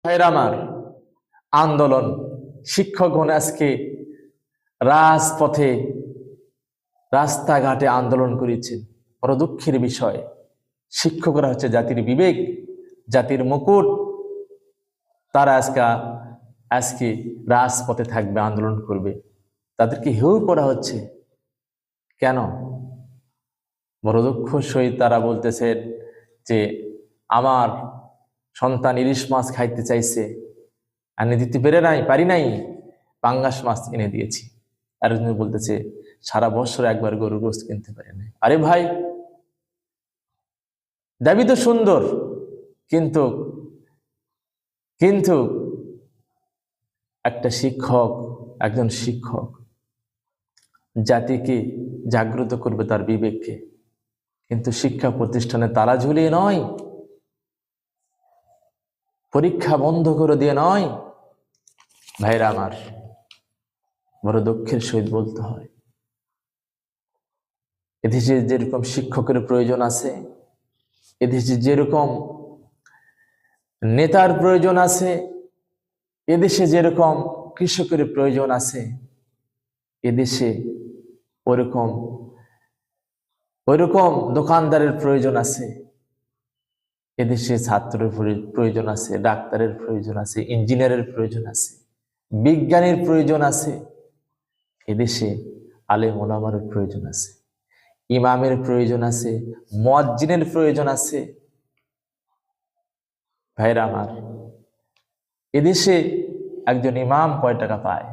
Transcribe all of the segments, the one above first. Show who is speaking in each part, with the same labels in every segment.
Speaker 1: ভাইরা আমার, আন্দোলন শিক্ষকগণ আজকে রাজপথে রাস্তাঘাটে আন্দোলন করেছেন। বড় দুঃখের বিষয়, শিক্ষকরা হচ্ছে জাতির বিবেক, জাতির মুকুট। তারা আজকে রাজপথে থাকবে, আন্দোলন করবে, তাদেরকে হেয় করা হচ্ছে কেন? বড় দুঃখ সহিত তারা বলতেছেন যে আমার সন্তান ইলিশ মাছ খাইতে চাইছে, এনে দিতে পারি নাই, পাঙ্গাস মাছ এনে দিয়েছি। আরেকজন বলতেছে সারা বছর একবার গরুর গোশত কিনতে পারে নাই। আরে ভাই, দাবি তো সুন্দর, কিন্তু কিন্তু একজন শিক্ষক জাতিকে জাগ্রত করবে, তার বিবেককে, কিন্তু শিক্ষা প্রতিষ্ঠানে তালা ঝুলিয়ে নয়, পরীক্ষা বন্ধ করে দিয়ে নয়। ভাইরা আমার, বড় দুঃখের সহিত বলতে হয়, এদেশে যেরকম শিক্ষকের প্রয়োজন আছে, এদেশে যেরকম নেতার প্রয়োজন আছে, এদেশে যেরকম কৃষকের প্রয়োজন আছে, এদেশে ওইরকম দোকানদারের প্রয়োজন আছে, এদেশে ছাত্রের প্রয়োজন আছে, ডাক্তারের প্রয়োজন আছে, ইঞ্জিনিয়ারের প্রয়োজন আছে, বিজ্ঞানীর প্রয়োজন আছে, এদেশে আলেম ওলামার প্রয়োজন আছে, ইমামের প্রয়োজন আছে, মুয়াজ্জিনের প্রয়োজন আছে। ভাইরা আমার, এদেশে একজন ইমাম কয় টাকা পায়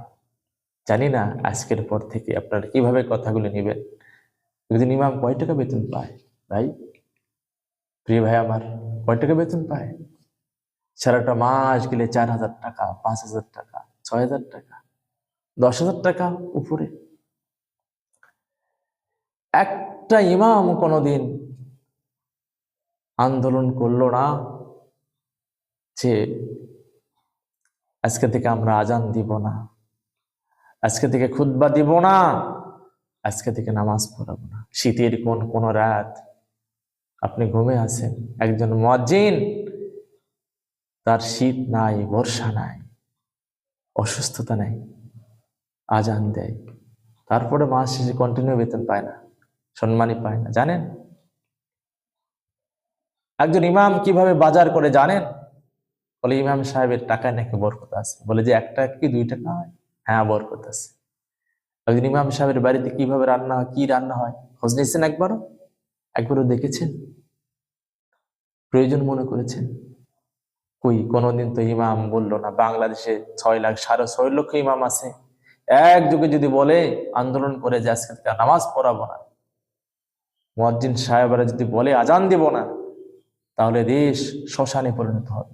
Speaker 1: জানি না। আজকের পর থেকে আপনারা কিভাবে কথাগুলো নেবেন। একজন ইমাম কয় টাকা বেতন পায়? ভাই, প্রিয় ভাই আমার, কয় টাকা বেতন পায়? সারাটা মাস গেলে 4,000 টাকা, 5,000 টাকা, 6,000 টাকা, 10,000 টাকা উপরে। একটা ইমাম কোনোদিন আন্দোলন করলো না যে আজকে থেকে আমরা আজান দিব না, আজকে থেকে খুতবা দিব না, আজকে থেকে নামাজ পড়াবো না। শীতের কোন রাত আপনি ঘুমে আছেন, একজন মুয়াজ্জিন, তার শীত নাই, বর্ষা নাই, অসুস্থতা নাই, আজান দেয়, তারপরে মাস শেষে কন্টিনিউ বেতন পায় না, সম্মানই পায় না। জানেন একজন ইমাম কিভাবে বাজার করে জানেন? বলে ইমাম সাহেবের টাকায় নাকি বরকত আছে। বলে যে 1 টাকা কি 2 টাকা হয়? হ্যাঁ, বরকত আছে। একজন ইমাম সাহেবের বাড়িতে কিভাবে রান্না হয়, কি রান্না হয় খোঁজ নিয়েছেন? একবারও দেখেছেন? প্রয়োজন মনে করেছেন? কোনোদিন তো ইমাম বললো না বাংলাদেশে 6 লাখ 6.5 লক্ষ ইমাম আছে, এক যুগে যদি বলে আন্দোলন করে যে আজকে থেকে নামাজ পড়াবো না, মুয়াজ্জিন সাহেবরা যদি বলে আজান দিব না, তাহলে দেশ শ্মশানে পরিণত হবে।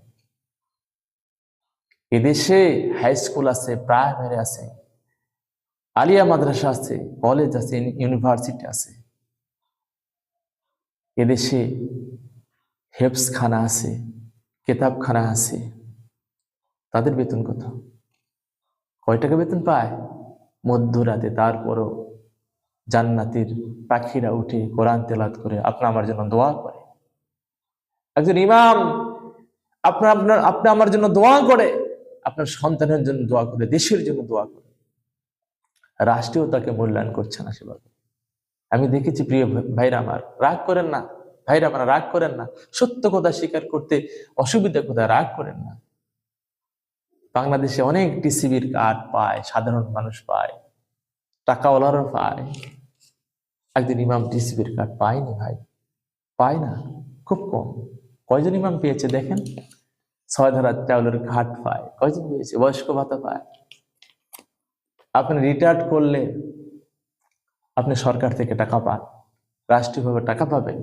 Speaker 1: এদেশে হাই স্কুল আছে, প্রাইমারি আছে, আলিয়া মাদ্রাসা আছে, কলেজ আছে, ইউনিভার্সিটি আছে, এদেশে হেফজখানা আছে, কেতাবখানা আছে। তাদের বেতন কত? কয় টাকা বেতন পায়? মধ্যরাতে। তারপরও জান্নাতের পাখিরা উঠে কোরআন তেলাওয়াত করে আপনি আমার জন্য দোয়া করে। একজন ইমাম আপনি আমার জন্য দোয়া করে, আপনার সন্তানের জন্য দোয়া করে, দেশের জন্য দোয়া করে। রাষ্ট্রীয় তাকে মূল্যায়ন করছে না সেভাবে। আমি দেখেছি। প্রিয় ভাইরা আমার, রাগ করেন না। ভাইরা আমার, রাগ করেন না। সত্য কথা স্বীকার করতে অসুবিধা কোথায়? রাগ করেন না। বাংলাদেশে অনেক টিসিবির কার্ড পায়, সাধারণ মানুষ পায়, টাকাওয়ালারও পায়। একজন ইমাম টিসিবির কার্ড পায়নি ভাই, পায় না, খুব কম। কয়জন ইমাম পেয়েছে দেখেন? 6 ধারা চাউলের ঘাট পায়, কয়জন পেয়েছে? বয়স্ক ভাতা পায়। আপনি রিটায়ার্ড করলে আপনি সরকার থেকে টাকা পান, রাষ্ট্রীয়ভাবে টাকা পাবেন।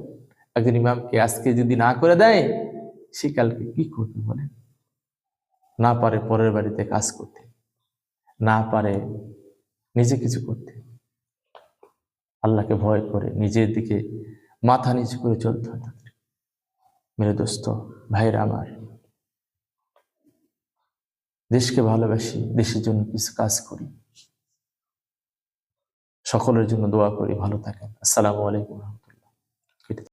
Speaker 1: একজন ইমামকে আজকে যদি না করে দেয়, সে কালকে কি করবে বলেন? না পারে পরের বাড়িতে কাজ করতে, না পারে নিজে কিছু করতে। আল্লাহকে ভয় করে নিজের দিকে মাথা নিচু করে চলতে হয় তাদের। মেরে দোস্ত, ভাইরা আমার, দেশকে ভালোবাসি, দেশের জন্য কিছু কাজ করি, সকলের জন্য দোয়া করি। ভালো থাকেন। আসসালামু আলাইকুম।